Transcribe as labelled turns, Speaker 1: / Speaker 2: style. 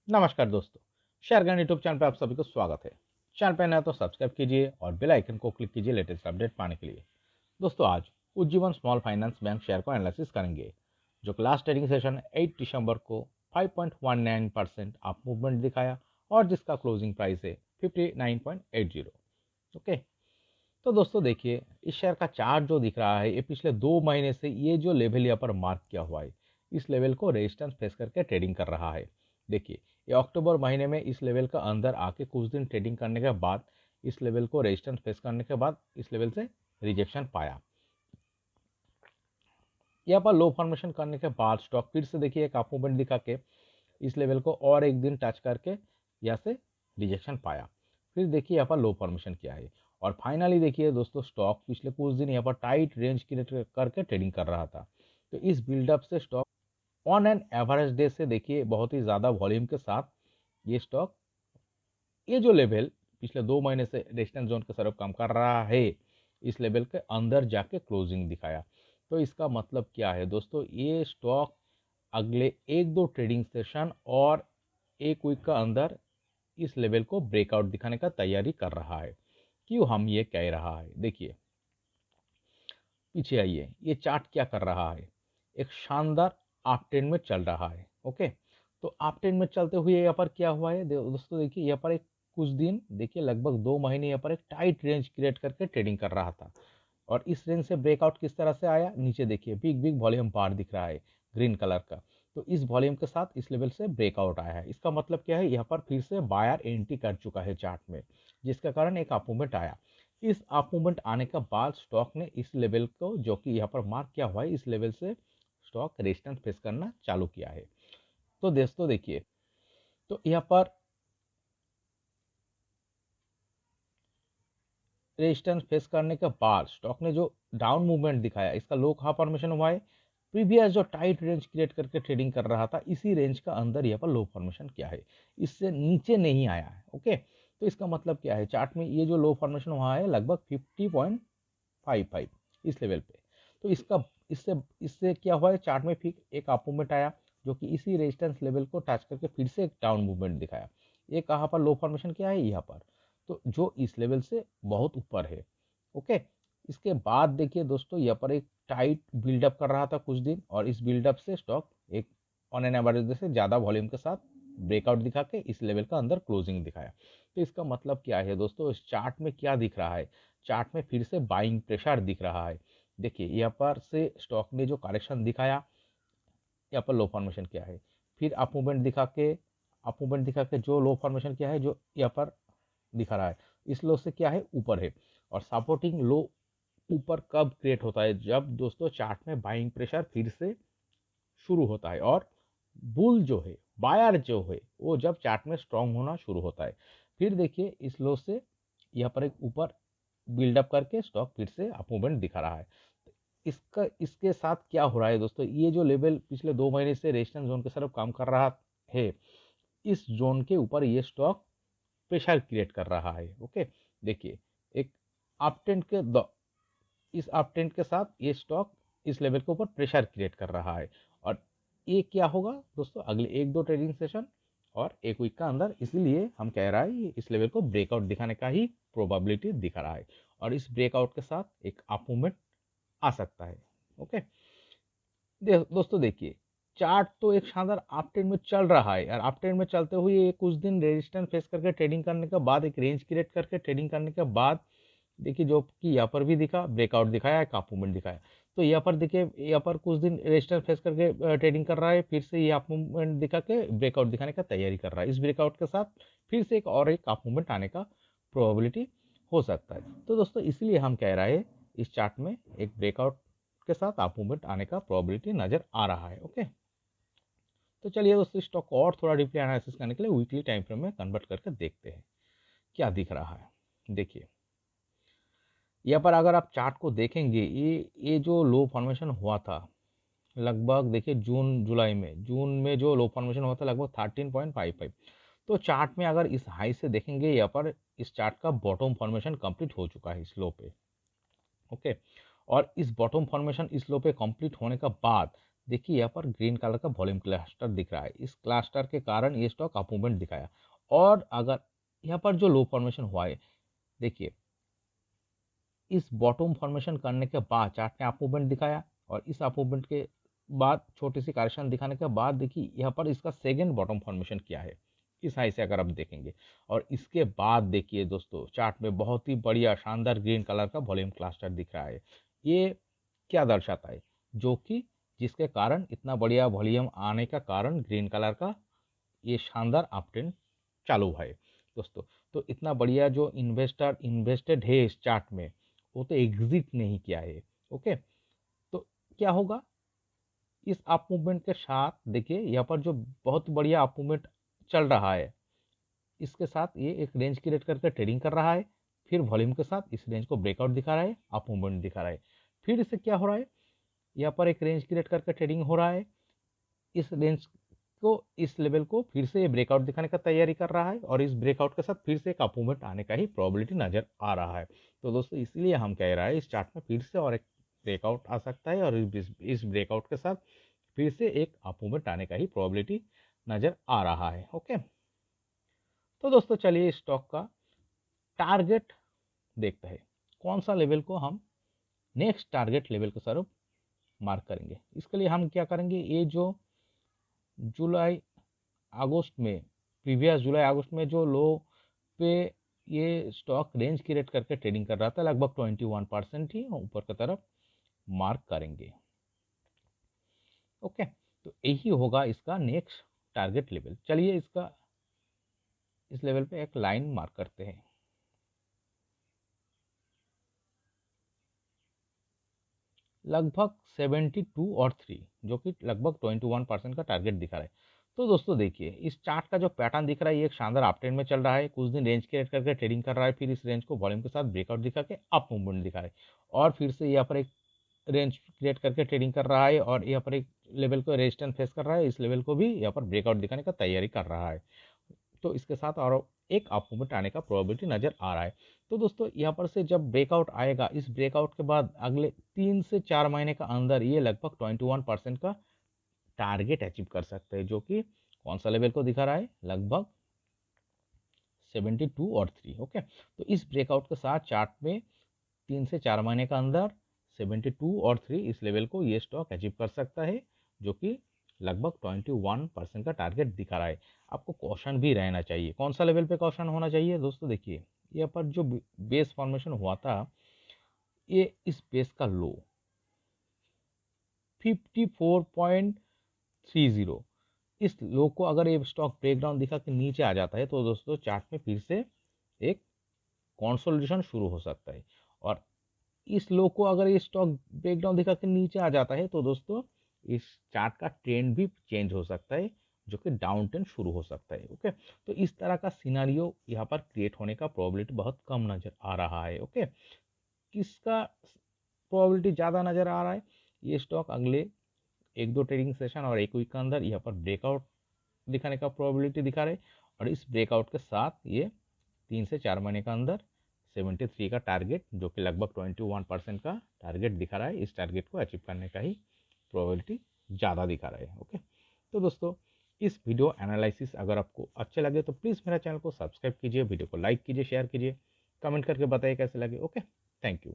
Speaker 1: नमस्कार दोस्तों, शेयरगन YouTube channel पर आप सभी को स्वागत है। चैनल पर नया तो सब्सक्राइब कीजिए और बेल आइकन को क्लिक कीजिए लेटेस्ट अपडेट पाने के लिए। दोस्तों आज Ujjivan small finance bank share को एनालिसिस करेंगे, जो कि लास्ट ट्रेडिंग सेशन 8 दिसंबर को 5.19% अप मूवमेंट दिखाया और जिसका क्लोजिंग प्राइस है 59.80। ओके, तो दोस्तों देखिए, इस शेयर का चार्ट जो दिख रहा है ये पिछले 2 महीने से ये जो लेवल यहाँ पर मार्क किया हुआ है, इस लेवल को रेजिस्टेंस फेस करके ट्रेडिंग कर रहा है। देखिए, ये अक्टूबर महीने में इस लेवल का अंदर आके कुछ दिन ट्रेडिंग करने के बाद इस लेवल को रेजिस्टेंस फेस करने के बाद इस लेवल से रिजेक्शन पाया। यहाँ पर लो फॉर्मेशन करने के बाद स्टॉक फिर से देखिए एक अप मूवमेंट दिखा के इस लेवल को और एक दिन टच करके यहाँ से रिजेक्शन पाया। फिर देखिए यहाँ पर लो फॉर्मेशन किया है और फाइनली देखिए दोस्तों, स्टॉक पिछले कुछ दिन यहाँ पर टाइट रेंज क्रिएट करके ट्रेडिंग कर रहा था। तो इस बिल्डअप से stock on an average day से देखिए बहुत ही ज़्यादा वॉल्यूम के साथ ये स्टॉक ये जो लेवल पिछले 2 महीने से रेजिस्टेंस जोन के तरफ काम कर रहा है, इस लेवल के अंदर जाके क्लोजिंग दिखाया। तो इसका मतलब क्या है दोस्तों, ये स्टॉक अगले एक दो ट्रेडिंग सेशन और एक वीक का अंदर इस लेवल को ब्रेकआउट दिखाने का तैयारी कर रहा है। क्यों हम ये कह रहा है, देखिए पीछे आइए, ये चार्ट क्या कर रहा है, एक शानदार अप ट्रेंड में चल रहा है। ओके, तो अप ट्रेंड में चलते हुए यहाँ पर क्या हुआ है दोस्तों, देखिए यहाँ पर एक कुछ दिन देखिए लगभग 2 महीने यहाँ पर एक टाइट रेंज क्रिएट करके ट्रेडिंग कर रहा था और इस रेंज से ब्रेकआउट किस तरह से आया, नीचे देखिए बिग बिग वॉल्यूम बार दिख रहा है ग्रीन कलर का। तो इस वॉल्यूम के साथ इस लेवल से ब्रेकआउट आया है। इसका मतलब क्या है, यहाँ पर फिर से बायर एंट्री कर चुका है चार्ट में, जिसके कारण एक अप मूवमेंट आया। इस अप मूवमेंट आने के बाद स्टॉक ने इस लेवल को जो कि यहाँ पर मार्क किया हुआ है, इस लेवल से स्टॉक रेजिस्टेंस फेस करना चालू किया है। तो दोस्तों देखिए, तो यहाँ पर रेजिस्टेंस फेस करने के बाद स्टॉक ने जो डाउन मूवमेंट दिखाया, इसका लो कहाँ फॉर्मेशन हुआ है, प्रीवियस जो टाइट रेंज क्रिएट करके ट्रेडिंग कर रहा था इसी रेंज का अंदर यहाँ पर लो फॉर्मेशन किया है, इससे नीचे नहीं आया है। ओके, तो इसका मतलब क्या है, चार्ट में ये जो लो फॉर्मेशन हुआ है लगभग 50.55 इस लेवल पे। तो इसका इससे इससे क्या हुआ है, चार्ट में फिर एक अप मूवमेंट आया जो कि इसी रेजिस्टेंस लेवल को टच करके फिर से एक डाउन मूवमेंट दिखाया। ये कहाँ पर लो फॉर्मेशन किया है, यहाँ पर, तो जो इस लेवल से बहुत ऊपर है। ओके, इसके बाद देखिए दोस्तों, यहाँ पर एक टाइट बिल्डअप कर रहा था कुछ दिन और इस बिल्डअप से स्टॉक एक ऑन एन एवरेज से ज़्यादा वॉल्यूम के साथ ब्रेकआउट दिखा के इस लेवल का अंदर क्लोजिंग दिखाया। तो इसका मतलब क्या है दोस्तों, इस चार्ट में क्या दिख रहा है, चार्ट में फिर से बाइंग प्रेशर दिख रहा है। देखिए यहाँ पर से स्टॉक ने जो करेक्शन दिखाया, यहाँ पर लो फॉर्मेशन किया है, फिर अप मूवमेंट दिखा के जो लो फॉर्मेशन किया है, जो यहाँ पर दिखा रहा है, इस लो से क्या है, ऊपर है। और सपोर्टिंग लो ऊपर कब क्रिएट होता है, जब दोस्तों चार्ट में बाइंग प्रेशर फिर से शुरू होता है और बुल जो है, बायर जो है, वो जब चार्ट में स्ट्रांग होना शुरू होता है। फिर देखिए इस लो से यहाँ पर एक ऊपर बिल्डअप करके स्टॉक फिर से अप मूवमेंट दिखा रहा है। इसका इसके साथ क्या हो रहा है दोस्तों, ये जो लेवल पिछले 2 महीने से रेजिस्टेंस जोन के तरफ काम कर रहा है, इस जोन के ऊपर ये स्टॉक प्रेशर क्रिएट कर रहा है। ओके, देखिए एक अप ट्रेंड इस अप ट्रेंड के साथ ये स्टॉक इस लेवल के ऊपर प्रेशर क्रिएट कर रहा है और ये क्या होगा दोस्तों, अगले एक दो ट्रेडिंग सेशन और एक वीक का अंदर, इसीलिए हम कह रहा है इस लेवल को ब्रेकआउट दिखाने का ही प्रोबेबिलिटी दिखा रहा है और इस ब्रेकआउट के साथ एक अप मूवमेंट आ सकता है। ओके, दोस्तों देखिए, चार्ट तो एक शानदार अप ट्रेंड में चल रहा है और अप ट्रेंड में चलते हुए ये कुछ दिन रेजिस्टेंस फेस करके ट्रेडिंग करने के बाद, एक रेंज क्रिएट करके ट्रेडिंग करने के बाद देखिए जो कि यहाँ पर भी दिखा, ब्रेकआउट दिखाया, एक अप मूवमेंट दिखाया। तो यहाँ पर देखिए, यहाँ पर कुछ दिन रेजिस्टेंस फेस करके ट्रेडिंग कर रहा है, फिर से ये अप मूवमेंट दिखा के ब्रेकआउट दिखाने का तैयारी कर रहा है। इस ब्रेकआउट के साथ फिर से एक अप मूवमेंट आने का प्रोबेबिलिटी हो सकता है। तो दोस्तों इसलिए हम कह रहे हैं इस चार्ट में एक ब्रेकआउट के साथ अप मूवमेंट आने का प्रोबेबिलिटी नजर आ रहा है। ओके, तो चलिए दोस्तों, स्टॉक को और थोड़ा डीपली एनालिसिस करने के लिए वीकली टाइम फ्रेम में कन्वर्ट करके देखते हैं क्या दिख रहा है। देखिए यहाँ पर अगर आप चार्ट को देखेंगे, ये जो लो फॉर्मेशन हुआ था लगभग, देखिए जून में जो लो फॉर्मेशन हुआ था लगभग 13.55। तो चार्ट में अगर इस हाई से देखेंगे, यहाँ पर इस चार्ट का बॉटम फॉर्मेशन कंप्लीट हो चुका है इस लो पे। ओके, और इस बॉटम फॉर्मेशन इस लो पे कंप्लीट होने का बाद देखिए यहाँ पर ग्रीन कलर का वॉल्यूम क्लस्टर दिख रहा है, इस क्लस्टर के कारण ये स्टॉक अप मूवमेंट दिखाया। और अगर यहाँ पर जो लो फॉर्मेशन हुआ है, देखिए इस बॉटम फॉर्मेशन करने के बाद चार्ट ने अप मूवमेंट दिखाया, और इस अप मूवमेंट के बाद छोटी सी करेक्शन दिखाने के बाद देखिए यहाँ पर इसका सेकंड बॉटम फॉर्मेशन किया है इस हाई से, अगर आप देखेंगे। और इसके बाद देखिए दोस्तों चार्ट में बहुत ही बढ़िया शानदार ग्रीन कलर का वॉल्यूम क्लस्टर दिख रहा है। ये क्या दर्शाता है, जो कि जिसके कारण इतना बढ़िया वॉल्यूम आने का कारण ग्रीन कलर का ये शानदार अपट्रेंड चालू है दोस्तों। तो इतना बढ़िया जो इन्वेस्टर इन्वेस्टेड है इस चार्ट में, वो तो एग्जिट नहीं किया है। ओके, तो क्या होगा इस अप मूवमेंट के साथ, देखिए यहाँ पर जो बहुत बढ़िया अप मूवमेंट चल रहा है, इसके साथ ये एक रेंज क्रिएट करके ट्रेडिंग कर रहा है, फिर वॉल्यूम के साथ इस रेंज को ब्रेकआउट दिखा रहा है, अप मूवमेंट दिखा रहा है। फिर इससे क्या हो रहा है, यहाँ पर एक रेंज क्रिएट करके ट्रेडिंग हो रहा है, इस रेंज को इस लेवल को फिर से ये ब्रेकआउट दिखाने का तैयारी कर रहा है, और इस ब्रेकआउट के साथ फिर से एक अप मूवमेंट आने का ही प्रोबेबिलिटी नजर आ रहा है। तो दोस्तों इसलिए हम कह रहे हैं इस चार्ट में फिर से और एक ब्रेकआउट आ सकता है, और इस ब्रेकआउट के साथ फिर से एक अप मूवमेंट आने का ही प्रोबेबिलिटी नजर आ रहा है। ओके, तो दोस्तों चलिए स्टॉक का टारगेट देखते हैं, कौन सा लेवल को हम नेक्स्ट टारगेट लेवल के स्वरूप मार्क करेंगे। इसके लिए हम क्या करेंगे, ये जो जुलाई अगस्त में प्रीवियस जुलाई अगस्त में जो लो पे ये स्टॉक रेंज क्रिएट करके ट्रेडिंग कर रहा था, लगभग 21% ही ऊपर की तरफ मार्क करेंगे। ओके, तो यही होगा इसका नेक्स्ट टारगेट लेवल। चलिए इसका इस लेवल पे एक लाइन मार्क करते हैं। लगभग 72 और 3, जो कि लगभग 21% का टारगेट दिखा रहा है। तो दोस्तों देखिए इस चार्ट का जो पैटर्न दिख रहा है, ये एक शानदार अप ट्रेंड में चल रहा है, कुछ दिन रेंज क्रिएट करके ट्रेडिंग कर रहा है, फिर इस रेंज को वॉल्यूम के साथ ब्रेकआउट दिखा के अप मूवमेंट दिखा रहा है, और फिर से यहाँ पर एक रेंज क्रिएट करके ट्रेडिंग कर रहा है, और यहाँ पर एक लेवल को रेजिस्टेंस फेस कर रहा है, इस लेवल को भी यहाँ पर ब्रेकआउट दिखाने का तैयारी कर रहा है। तो इसके साथ और एक अप मूवमेंट आने का प्रोबेबिलिटी नजर आ रहा है। तो दोस्तों यहाँ पर से जब ब्रेकआउट आएगा, इस ब्रेकआउट के बाद अगले 3 से 4 महीने का अंदर ये लगभग 21% का टारगेट अचीव कर सकते हैं, जो कि कौन सा लेवल को दिखा रहा है, लगभग 72 और 3। ओके, तो इस ब्रेकआउट के साथ चार्ट में 3 से 4 महीने का अंदर 72 और 3 इस लेवल को ये स्टॉक अचीव कर सकता है, जो कि लगभग 21% का टारगेट दिखा रहा है। आपको कॉशन भी रहना चाहिए। कौन सा लेवल पे कॉशन होना चाहिए दोस्तों, देखिए यहाँ पर जो बेस फॉर्मेशन हुआ था, ये इस बेस का लो 54.30, इस लो को अगर ये स्टॉक ब्रेकडाउन दिखा के नीचे आ जाता है, तो दोस्तों चार्ट में फिर से एक कंसोलिडेशन शुरू हो सकता है। और इस लो को अगर ये स्टॉक ब्रेकडाउन दिखा के नीचे आ जाता है, तो दोस्तों इस चार्ट का ट्रेंड भी चेंज हो सकता है, जो कि डाउन ट्रेंड शुरू हो सकता है। ओके, तो इस तरह का सिनारियो यहाँ पर क्रिएट होने का प्रोबेबिलिटी बहुत कम नजर आ रहा है। ओके, किसका प्रोबेबिलिटी ज़्यादा नजर आ रहा है, ये स्टॉक अगले 1-2 ट्रेडिंग सेशन और 1 वीक के अंदर यहाँ पर ब्रेकआउट दिखाने का प्रोबेबिलिटी दिखा रहे, और इस ब्रेकआउट के साथ ये 3 से 4 महीने के अंदर 73 का टारगेट, जो कि लगभग 21% का टारगेट दिखा रहा है, इस टारगेट को अचीव करने का ही प्रोबेबिलिटी ज़्यादा दिखा रहा है। ओके, तो दोस्तों इस वीडियो एनालिसिस अगर आपको अच्छे लगे तो प्लीज़ मेरा चैनल को सब्सक्राइब कीजिए, वीडियो को लाइक कीजिए, शेयर कीजिए, कमेंट करके बताइए कैसे लगे। Okay, thank you.